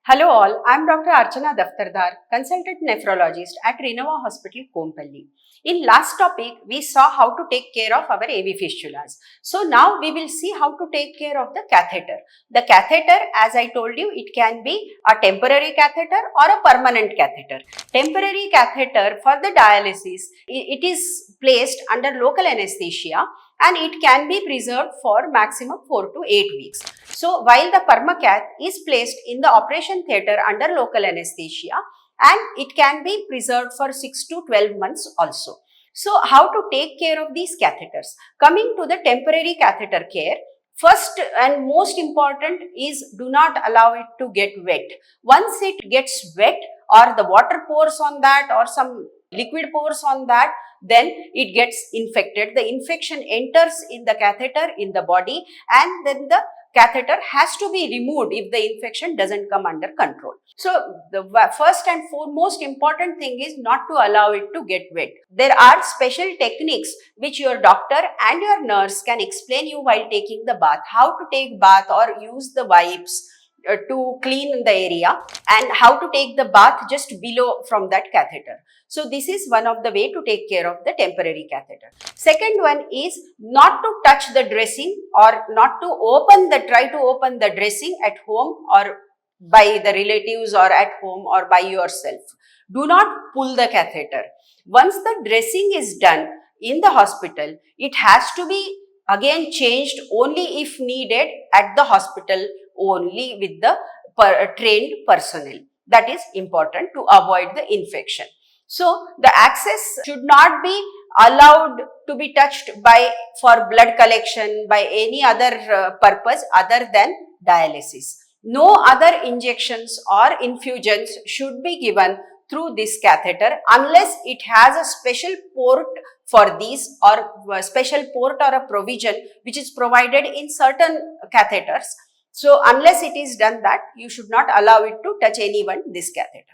Hello all, I am Dr. Archana Daftardar, consultant nephrologist at Renova Hospital, Kompally. In last topic, we saw how to take care of our AV fistulas. So now we will see how to take care of the catheter. The catheter, as I told you, it can be a temporary catheter or a permanent catheter. Temporary catheter for the dialysis, it is placed under local anesthesia and it can be preserved for maximum 4 to 8 weeks. So while the permacath is placed in the operation theatre under local anesthesia and it can be preserved for 6 to 12 months also. So how to take care of these catheters? Coming to the temporary catheter care, first and most important is do not allow it to get wet. Once it gets wet or the water pours on that or some liquid pours on that, then it gets infected. The infection enters in the catheter in the body and then the catheter has to be removed if the infection doesn't come under control. So the first and foremost important thing is not to allow it to get wet. There are special techniques which your doctor and your nurse can explain you while taking the bath, how to take bath or use the wipes to clean the area and how to take the bath just below from that catheter. So this is one of the way to take care of the temporary catheter. Second one is not to touch the dressing or not to try to open the dressing at home or by the relatives or at home or by yourself. Do not pull the catheter. Once the dressing is done in the hospital, it has to be again changed only if needed at the hospital only with the trained personnel. That is important to avoid the infection. So the access should not be allowed to be touched for blood collection by any other purpose other than dialysis. No other injections or infusions should be given through this catheter unless it has a special port for these or a special port or a provision which is provided in certain catheters. So unless it is done that, you should not allow it to touch anyone this catheter.